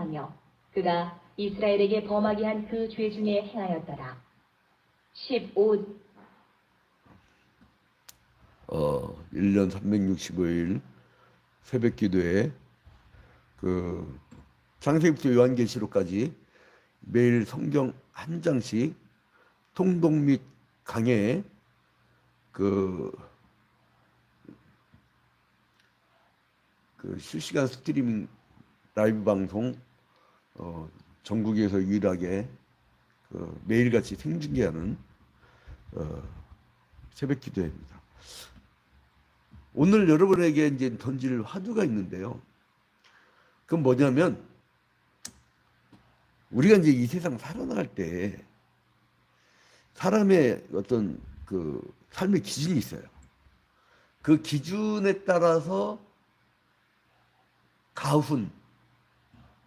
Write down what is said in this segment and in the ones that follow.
행하며 그가 이스라엘에게 범하게 한 그 죄 중에 행하였더라. 15. 1년 365일 새벽 기도에 창세기부터 요한계시록까지 매일 성경 한 장씩 통독 및 강해 실시간 스트리밍 라이브 방송 전국에서 유일하게 매일같이 생중계하는 새벽 기도회입니다. 오늘 여러분에게 이제 던질 화두가 있는데요. 그건 뭐냐면 우리가 이제 이 세상 살아나갈 때 사람의 어떤 삶의 기준이 있어요. 그 기준에 따라서 가훈,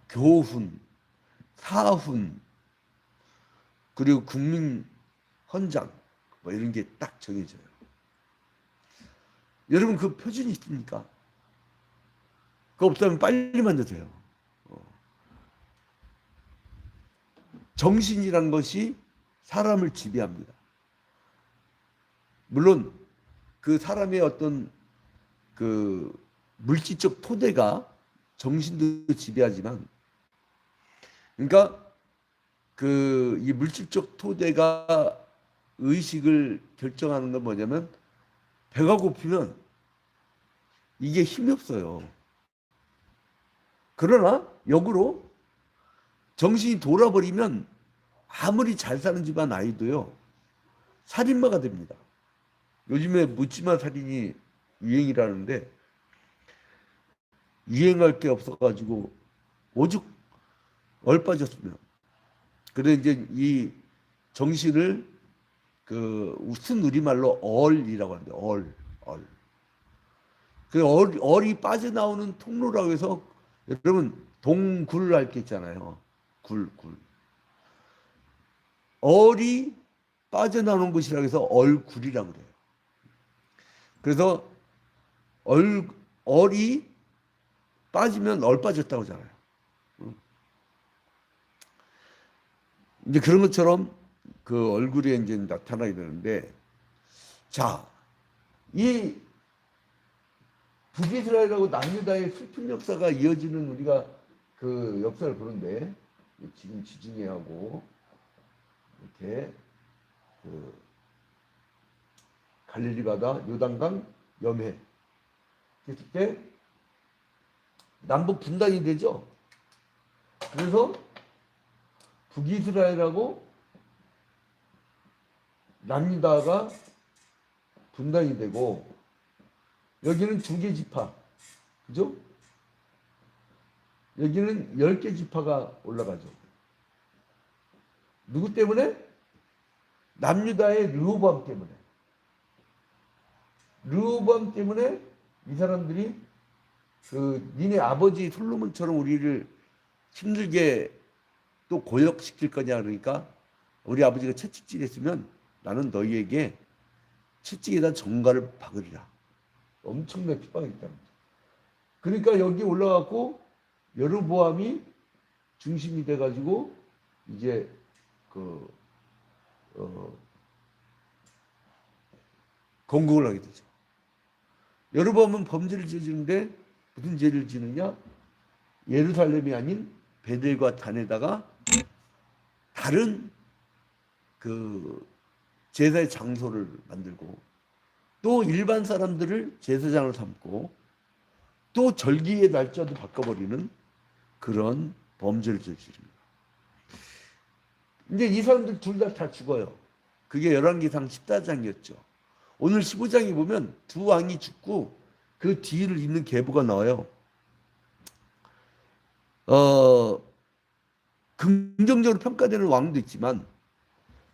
교훈, 사훈, 그리고 국민 헌장 뭐 이런 게 딱 정해져요. 여러분 그 표준이 있습니까? 그거 없다면 빨리 만드세요. 정신이란 것이 사람을 지배합니다. 물론 그 사람의 어떤 물질적 토대가 정신도 지배하지만, 그러니까 이 물질적 토대가 의식을 결정하는 건 뭐냐면 배가 고프면 이게 힘이 없어요. 그러나 역으로 정신이 돌아버리면 아무리 잘 사는 집안 아이도요 살인마가 됩니다. 요즘에 묻지마 살인이 유행이라는데 유행할 게 없어가지고 오죽 얼빠졌으면. 그래 이제 이 정신을 순우리말로 얼이라고 하는데 얼. 얼이 빠져나오는 통로라고 해서 여러분 동굴 할 게 있잖아요. 굴. 얼이 빠져나오는 곳이라고 해서 얼굴이라고 그래요. 그래서 얼이 빠지면 얼 빠졌다고 하잖아요. 이제 그런 것처럼 그 얼굴에 이제 나타나게 되는데, 자, 이 북이스라엘하고 남유다의 슬픈 역사가 이어지는 우리가 그 역사를 보는데, 지금 지중해하고 이렇게 갈릴리 바다, 요단강, 염해 했을 때 남북 분단이 되죠. 그래서 북이스라엘하고 남유다가 분단이 되고, 여기는 2개 지파, 그죠? 여기는 10개 지파가 올라가죠. 누구 때문에? 남유다의 르호보암 때문에. 르호보암 때문에 이 사람들이 니네 아버지 솔로몬처럼 우리를 힘들게 또 고역시킬 거냐, 그러니까 우리 아버지가 채찍질했으면 나는 너희에게 채찍에다 정갈을 박으리라. 엄청난 핍박이 있답니다. 그러니까 여기 올라가고 여로보암이 중심이 돼가지고 이제 건국을 하게 되죠. 여로보암은 범죄를 저지르는데 무슨 죄를 지느냐? 예루살렘이 아닌 베델과 단에다가 다른 제사의 장소를 만들고, 또 일반 사람들을 제사장을 삼고, 또 절기의 날짜도 바꿔버리는 그런 범죄를 저지릅니다. 이제 이 사람들 둘 다 죽어요. 그게 열왕기상 14장이었죠. 오늘 15장에 보면 두 왕이 죽고 그 뒤를 잇는 계보가 나와요. 긍정적으로 평가되는 왕도 있지만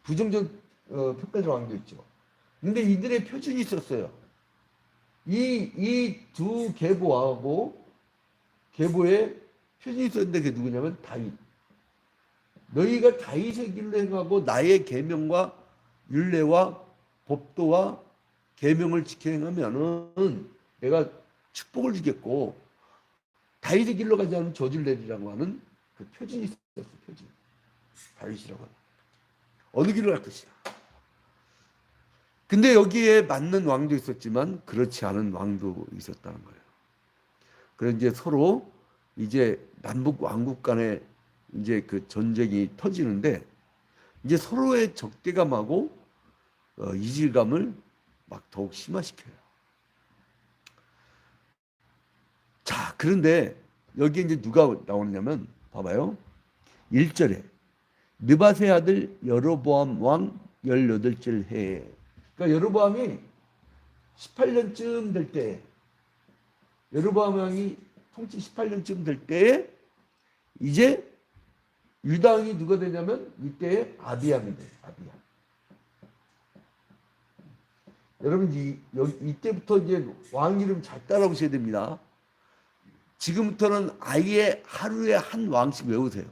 부정적으로 평가되는 왕도 있죠. 근데 이들의 표준이 있었어요. 이 두 계보하고 계보에 표준이 있었는데 그게 누구냐면 다윗. 너희가 다윗의 길로 행하고 나의 계명과 율례와 법도와 계명을 지켜 행하면은 내가 축복을 주겠고, 다윗의 길로 가지 않으면 저주를 내리라고 하는 그 표징이 있었어, 표징. 다윗이라고 하는. 어느 길로 갈 것이야. 근데 여기에 맞는 왕도 있었지만 그렇지 않은 왕도 있었다는 거예요. 그래서 이제 서로 이제 남북 왕국 간에 이제 그 전쟁이 터지는데 이제 서로의 적대감하고 이질감을 막 더욱 심화시켜요. 자, 그런데 여기에 이제 누가 나오느냐면 봐봐요. 1절에 느밧의 아들 여로보암 왕 18절 해에, 그러니까 여로보암이 18년쯤 될 때, 여로보암 왕이 통치 18년쯤 될 때에 이제 유다 왕이 누가 되냐면 이때에 아비암이 돼요. 아비암. 여러분 이때부터 이제 왕 이름 잘 따라오셔야 됩니다. 지금부터는 아예 하루에 한 왕씩 외우세요.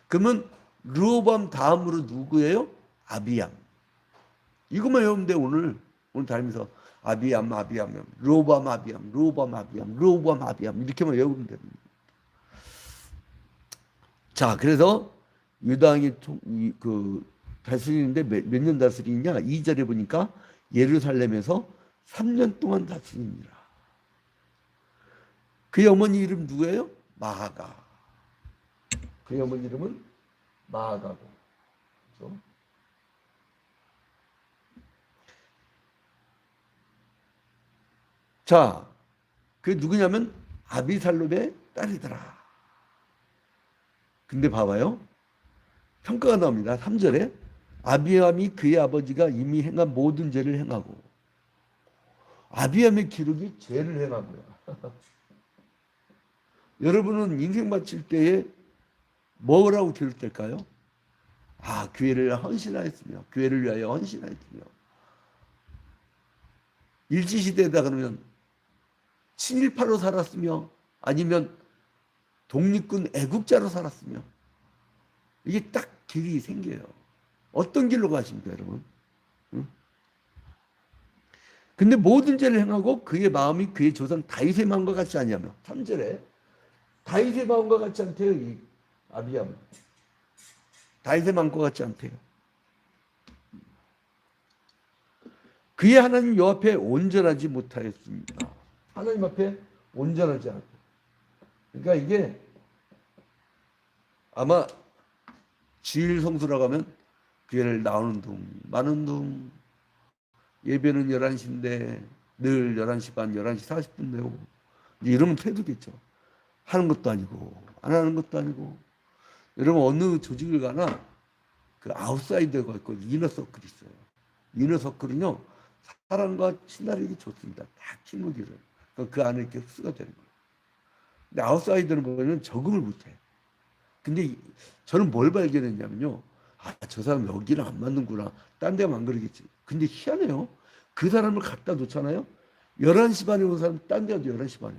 그러면 르호보암 다음으로 누구예요? 아비암. 이것만 외우면 돼. 오늘 다니면서 아비암, 르호보암, 아비암, 르호보암, 아비암, 르호보암, 아비암 이렇게만 외우면 됩니다. 자, 그래서 유다 왕이 그 다스리는데 몇 년 다스리냐? 2절에 보니까 예루살렘에서 3년 동안 다스립니다. 그의 어머니 이름 누구예요? 마아가. 그의 어머니 이름은 마아가고. 그렇죠? 자, 그게 누구냐면 아비살롬의 딸이더라. 근데 봐봐요. 평가가 나옵니다. 3절에 아비암이 그의 아버지가 이미 행한 모든 죄를 행하고, 아비암의 기록이 죄를 행하고요. 여러분은 인생 바칠 때에 뭐라고 기록될까요? 아, 교회를 헌신하였으며, 교회를 위하여 헌신하였으며. 일제시대에다 그러면 친일파로 살았으며, 아니면 독립군 애국자로 살았으며, 이게 딱 길이 생겨요. 어떤 길로 가십니까, 여러분? 응? 근데 모든 죄를 행하고 그의 마음이 그의 조상 다윗의 마음과 같지 아니하며. 3절에 다윗의 마음과 같지 않대요. 이 아비암은 다윗의 마음과 같지 않대요. 그의 하나님 여호와 앞에 온전하지 못하였습니다. 하나님 앞에 온전하지 않았다. 그러니까 이게 아마 주일 성수라고 하면 교회를 나오는 둥 마는 둥, 예배는 11시인데 늘 11시 반, 11시 40분 되고 이러면 태도겠죠. 하는 것도 아니고 안 하는 것도 아니고. 여러분 어느 조직을 가나 그 아웃사이더가 있고 이너서클이 있어요. 이너서클은요 사람과 친화력이 좋습니다. 다 친구들은. 그 안에 이렇게 흡수가 되는 거예요. 근데 아웃사이더는 보면 적응을 못해요. 근데 저는 뭘 발견했냐면요. 아, 저 사람 여기랑 안 맞는구나. 딴 데 가면 안 그러겠지. 근데 희한해요. 그 사람을 갖다 놓잖아요. 11시 반에 온 사람 딴 데 가도 11시 반에.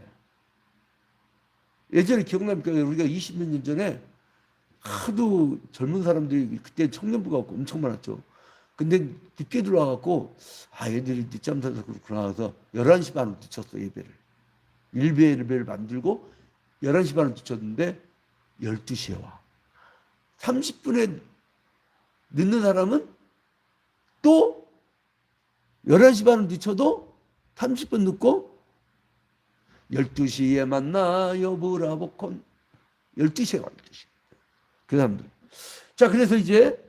예전에 기억납니까? 우리가 20몇 년 전에 하도 젊은 사람들이, 그때 청년부가 없고 엄청 많았죠. 근데 늦게 들어와갖고, 아, 얘들이 늦잠 자서 그렇구나. 해서 11시 반을 늦췄어, 예배를. 일배를 만들고 11시 반을 늦췄는데 12시에 와. 30분에 늦는 사람은 또 11시 반을 늦춰도 30분 늦고 12시에 만나요 브라보콘. 12시에 와. 12시. 그 사람들. 자, 그래서 이제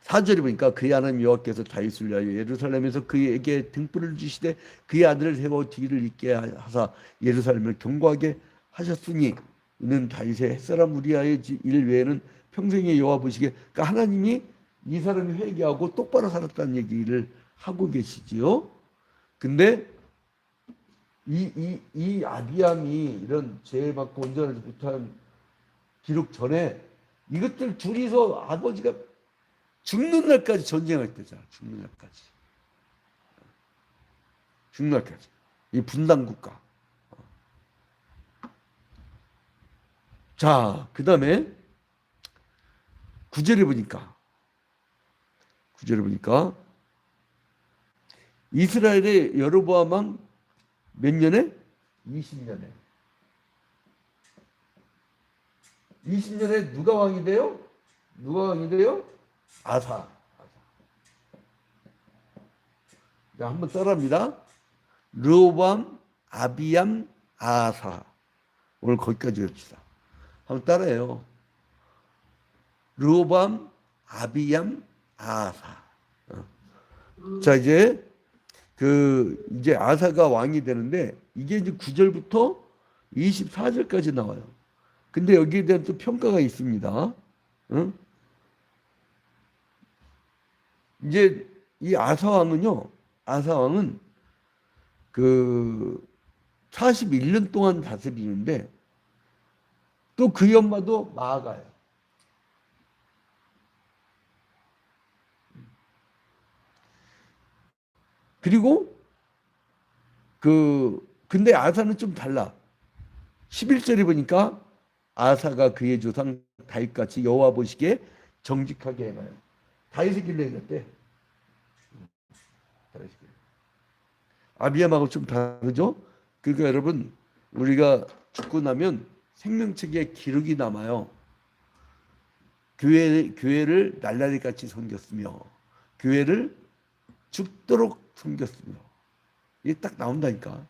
4절에 보니까 그의 하나님 여호와께서 다윗을 위하여 예루살렘에서 그에게 등불을 주시되 그의 아들을 세워 뒤를 잇게 하사 예루살렘을 견고하게 하셨으니 이는 다윗의 햇사람 우리아의 일 외에는 평생에 여호와 보시기에, 그러니까 하나님이 이 사람이 회개하고 똑바로 살았다는 얘기를 하고 계시지요. 근데 이 아비암이 이런 죄 받고 온전하지 못한 기록 전에 이것들 둘이서 아버지가 죽는 날까지 전쟁할 때잖아. 죽는 날까지. 죽는 날까지. 이 분단 국가. 자, 그 다음에 9절에 보니까 이스라엘의 여로보암 왕 몇 년에? 20년에. 20년에 누가 왕이 돼요? 누가 왕이 돼요? 아사. 자, 한번 따라합니다. 르호보암, 아비얌, 아사. 오늘 거기까지 외웁시다. 한번 따라해요. 르호보암, 아비얌, 아사. 자, 이제 아사가 왕이 되는데 이게 이제 9절부터 24절까지 나와요. 근데 여기에 대한 또 평가가 있습니다. 응? 이제 이 아사 왕은 그 41년 동안 다스리는데 또 그 엄마도 마아가예요. 그리고 근데 아사는 좀 달라. 11절에 보니까 아사가 그의 조상 다윗같이 여호와 보시기에 정직하게 행하여. 다윗의 길로 행했대. 아비암하고 좀 다르죠? 그러니까 여러분, 우리가 죽고 나면 생명책에 기록이 남아요. 교회를 날라리 같이 섬겼으며 교회를 죽도록 섬겼으며. 이게 딱 나온다니까.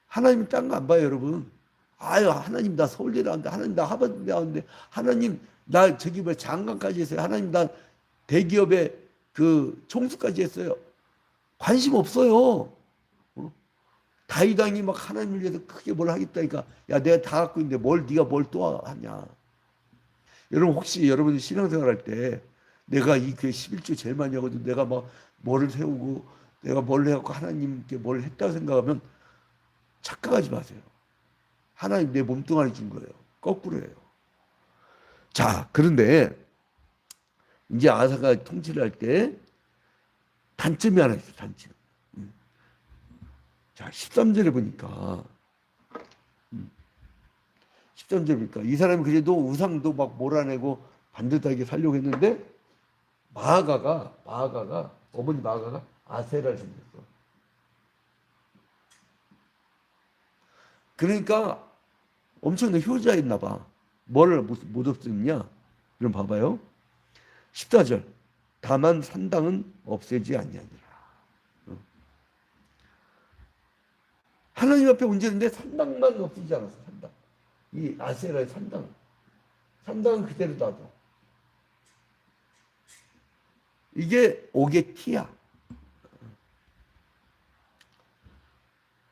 하나님은 딴 거 안 봐요, 여러분. 아유, 하나님 나 서울대 나왔는데, 하나님 나 하버드 나왔는데, 하나님 나 저기 뭐 장관까지 했어요. 하나님 나 대기업의 그 총수까지 했어요. 관심 없어요. 다윗 왕이 막 하나님을 위해서 크게 뭘 하겠다니까. 야, 내가 다 갖고 있는데 네가 뭘 또 하냐. 여러분, 혹시 여러분이 신앙생활 할 때 내가 이 교회 11조 제일 많이 하거든. 내가 막 뭐를 세우고 내가 뭘 해갖고 하나님께 뭘 했다고 생각하면 착각하지 마세요. 하나님 내 몸뚱아리 준 거예요. 거꾸로예요. 자, 그런데 이제 아사가 통치를 할 때 단점이 하나 있어요. 단점. 자, 13절에 보니까 13절에 보니까 이 사람이 그래도 우상도 막 몰아내고 반듯하게 살려고 했는데 어머니 마아가가 아세라를 생겼어. 그러니까 엄청난 효자였나 봐. 뭐를 못 없앴냐? 그럼 봐봐요. 14절. 다만 산당은 없애지 아니하니라. 하나님 앞에 문제인데 산당만 없애지 않았어. 산당. 이 아세라의 산당. 산당은 그대로 놔둬. 이게 옥의 티야.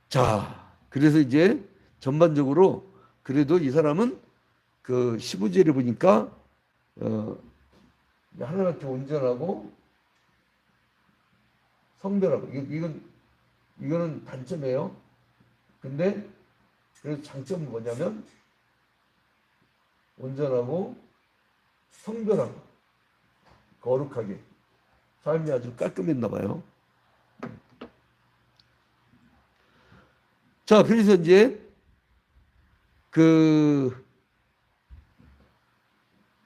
자, 그래서 이제 전반적으로 그래도 이 사람은 그 15절에 보니까 하나님께 온전하고 성별하고 이거는 단점이에요. 근데 그래서 장점은 뭐냐면 온전하고 성별하고 거룩하게 삶이 아주 깔끔했나 봐요. 자, 그래서 이제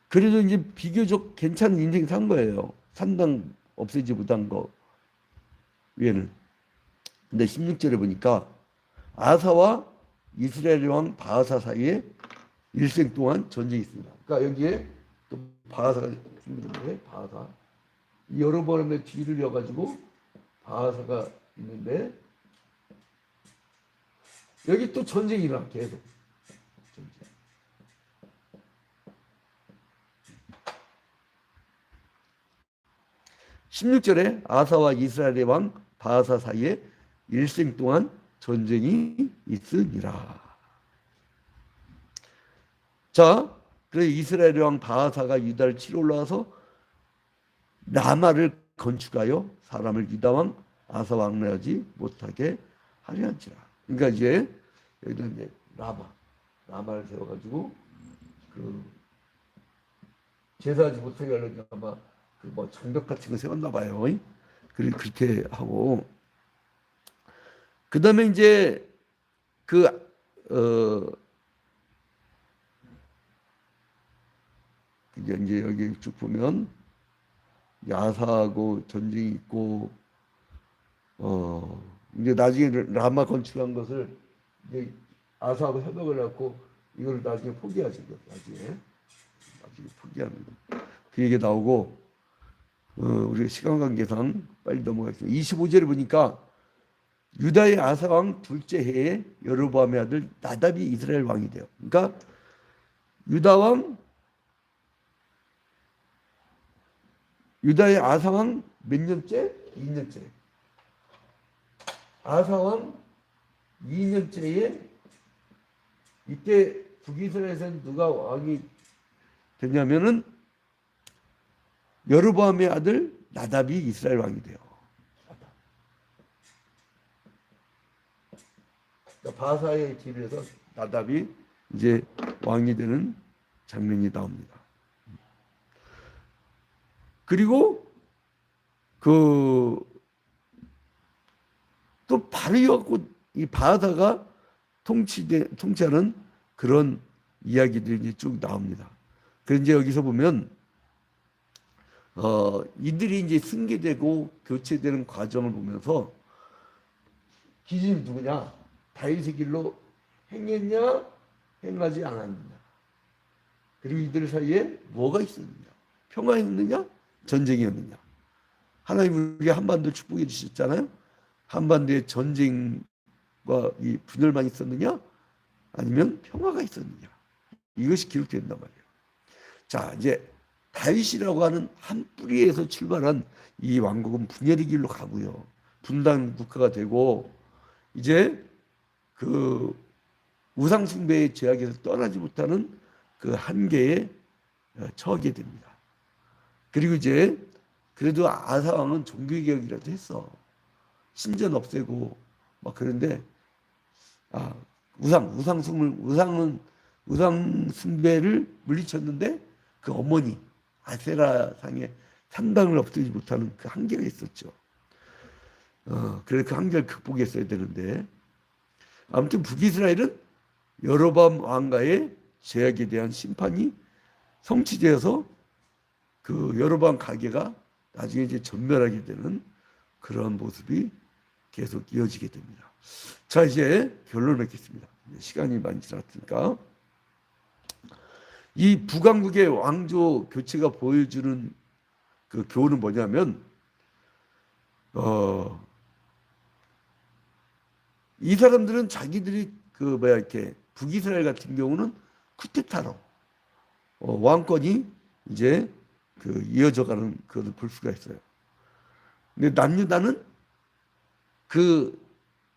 그래도 이제 비교적 괜찮은 인생 산 거예요. 산당 없애지 못한 거 위에는. 근데 16절에 보니까 아사와 이스라엘 왕 바하사 사이에 일생 동안 전쟁이 있습니다. 그러니까 여기에 또 바하사가 있는데 바하사 여러 번의 뒤를 이어가지고 바하사가 있는데 여기 또 전쟁이 일어나 계속. 전쟁. 16절에 아사와 이스라엘의 왕 바하사 사이에 일생 동안 전쟁이 있으니라. 자, 그래서 이스라엘의 왕 바하사가 유다를 치러 올라와서 라마를 건축하여 사람을 유다 왕 아사 왕래하지 못하게 하려 한지라. 그러니까 이제 여기다 이제 라마를 세워가지고 그 제사하지 못하게 하려니까 아마 그 뭐 장벽 같은 거 세웠나 봐요. 그렇게 하고 그 다음에 이제 이제 여기 쭉 보면 야사하고 전쟁이 있고 이제 나중에 라마 건축한 것을 이제 아사하고 협약을 해갖고 이걸 나중에 포기하죠. 나중에 갑자기 포기합니다. 그 얘기 나오고 우리가 시간 관계상 빨리 넘어가겠습니다. 25절에 보니까 유다의 아사 왕 둘째 해에 여로보암의 아들 나답이 이스라엘 왕이 돼요. 그러니까 유다의 아사 왕 몇 년째? 2년째. 아사 왕 2년째에 이때 북이스라엘에서는 누가 왕이 되냐면은 여로보암의 아들 나답이 이스라엘 왕이 돼요. 그러니까 바사의 집에서 나답이 이제 왕이 되는 장면이 나옵니다. 그리고 또 바로 이어갖고 이 바사가 통치하는 그런 이야기들이 쭉 나옵니다. 그래서 이제 여기서 보면 이들이 이제 승계되고 교체되는 과정을 보면서 기준이 누구냐? 다윗의 길로 행했냐? 행하지 않았느냐? 그리고 이들 사이에 뭐가 있었느냐? 평화였느냐? 전쟁이었느냐? 하나님 우리가 한반도 축복해 주셨잖아요. 한반도에 전쟁과 이 분열만 있었느냐? 아니면 평화가 있었느냐? 이것이 기록된단 말이에요. 자, 이제 다윗이라고 하는 한 뿌리에서 출발한 이 왕국은 분열의 길로 가고요. 분단 국가가 되고 이제 그 우상 숭배의 죄악에서 떠나지 못하는 그 한계에 처하게 됩니다. 그리고 이제 그래도 아사 왕은 종교 개혁이라도 했어. 신전 없애고 막 그런데 우상 숭배를 물리쳤는데 그 어머니 아세라 상에 상당을 없애지 못하는 그 한계가 있었죠. 그래서 그 한계를 극복했어야 되는데 아무튼 북이스라엘은 여로보암 왕가의 죄악에 대한 심판이 성취되어서 그 여로보암 가계가 나중에 이제 전멸하게 되는 그런 모습이 계속 이어지게 됩니다. 자, 이제 결론을 맺겠습니다. 시간이 많이 지났으니까. 이 북왕국의 왕조 교체가 보여주는 그 교훈은 뭐냐면, 이 사람들은 자기들이 이렇게 북이스라엘 같은 경우는 쿠데타로 왕권이 이제 이어져가는 그것을 볼 수가 있어요. 근데 남유다는 그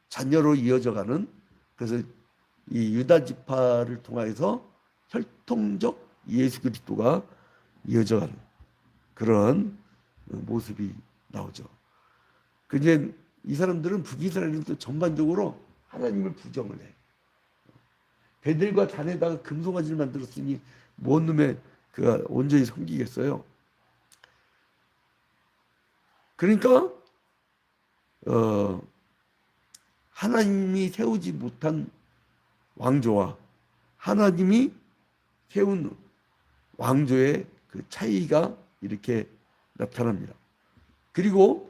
자녀로 이어져가는, 그래서 이 유다 지파를 통해서 혈통적 예수 그리스도가 이어져가는 그런 모습이 나오죠. 근데 이 사람들은 북이스라엘은 또 전반적으로 하나님을 부정을 해. 배들과 단에다가 금송아지를 만들었으니 뭔 놈의 그가 온전히 섬기겠어요. 그러니까 하나님이 세우지 못한 왕조와 하나님이 세운 왕조의 그 차이가 이렇게 나타납니다. 그리고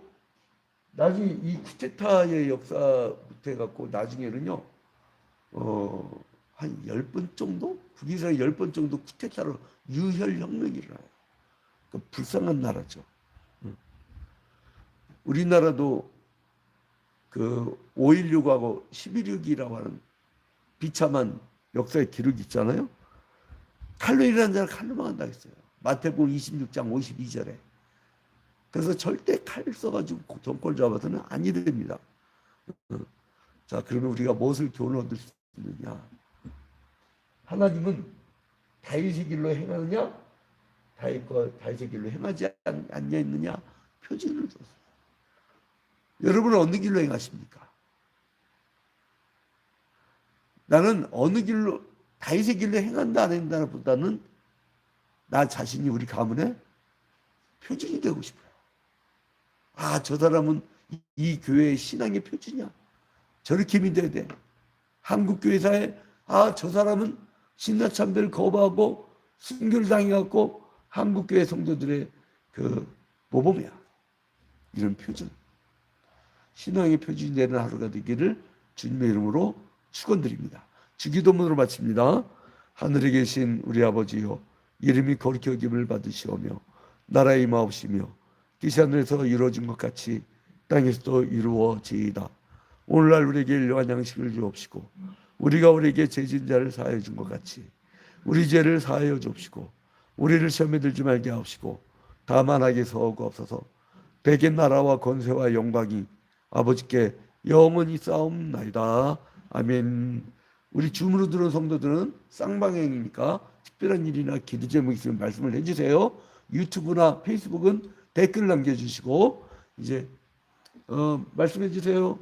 나중에 이 쿠데타의 역사부터 해갖고 나중에는요, 한 10번 정도? 북이스라엘 10번 정도 쿠데타로 유혈혁명이 일어나요. 그러니까 불쌍한 나라죠. 우리나라도 그 5.16하고 11.6이라고 하는 비참한 역사의 기록이 있잖아요. 칼로 일하는 자는 칼로 망한다 했어요. 마태복음 26장 52절에. 그래서 절대 칼 써가지고 정권 잡아서는 아니 됩니다. 자, 그러면 우리가 무엇을 교훈을 얻을 수 있느냐? 하나님은 다윗의 길로 행하느냐? 다윗의 길로 행하지 않냐 했느냐? 표준을 줬어요. 여러분은 어느 길로 행하십니까? 나는 어느 길로, 다윗의 길로 행한다 안 행한다 보다는 나 자신이 우리 가문의 표준이 되고 싶어요. 저 사람은 이 교회의 신앙의 표준이야. 저렇게 믿어야 돼. 한국교회사에 저 사람은 신라참배를 거부하고 순교를 당해갖고 한국교회 성도들의 그 모범이야. 이런 표준. 신앙의 표준이 되는 하루가 되기를 주님의 이름으로 축원드립니다. 주기도문으로 마칩니다. 하늘에 계신 우리 아버지요, 이름이 거룩히 여김을 받으시오며 나라의 임하옵시며 뜻이 하늘에서 이루어진 것 같이 땅에서도 이루어지이다. 오늘날 우리에게 일용할 양식을 주옵시고 우리가 우리에게 죄진 자를 사하여 준 것 같이 우리 죄를 사하여 주옵시고 우리를 시험에 들지 말게 하옵시고 다만 악에서 구하옵소서. 대개 나라와 권세와 영광이 아버지께 영원히 싸움나이다. 아멘. 우리 줌으로 들은 성도들은 쌍방향이니까 특별한 일이나 기도 제목 있으면 말씀을 해주세요. 유튜브나 페이스북은 댓글 남겨주시고 이제 말씀해 주세요.